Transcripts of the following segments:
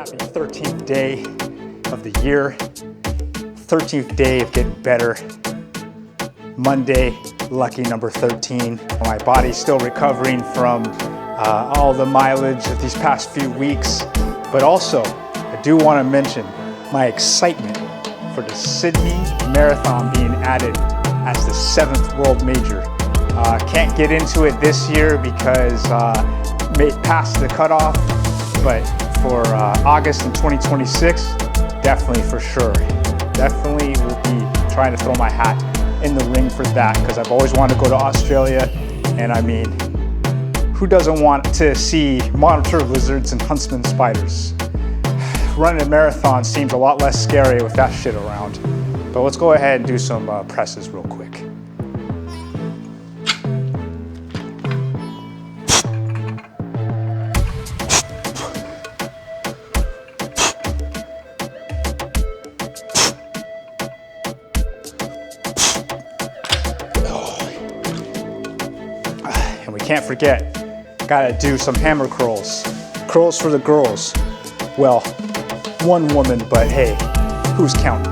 Happy 13th day of the year, 13th day of getting better. Monday, lucky number 13. My body's still recovering from all the mileage of these past few weeks, but also I do want to mention my excitement for the Sydney Marathon being added as the 7th world major. Can't get into it this year because made past the cutoff, but for August in 2026, definitely for sure. Definitely will be trying to throw my hat in the ring for that because I've always wanted to go to Australia, and I mean, who doesn't want to see monitor lizards and Huntsman spiders? Running a marathon seems a lot less scary with that shit around. But let's go ahead and do some presses real quick. And we can't forget, gotta do some hammer curls. Curls for the girls. Well, one woman, but hey, who's counting?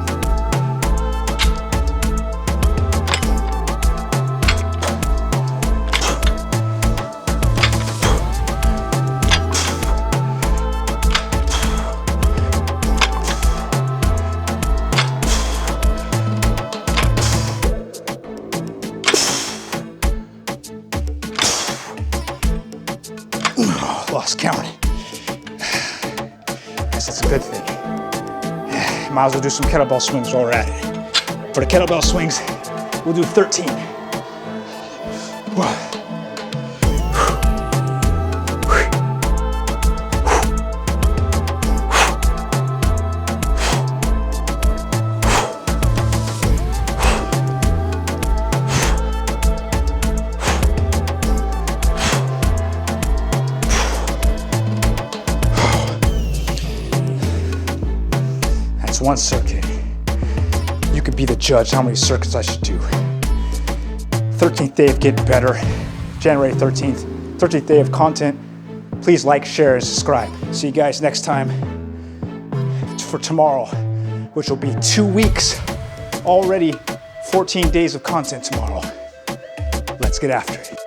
Lost count. Guess that's a good thing. Might as well do some kettlebell swings while we're at it. For the kettlebell swings, we'll do 13. That's one circuit. You could be the judge how many circuits I should do. 13th day of getting better. January 13th. 13th day of content. Please like, share, and subscribe. See you guys next time for tomorrow, which will be 2 weeks. Already 14 days of content tomorrow. Let's get after it.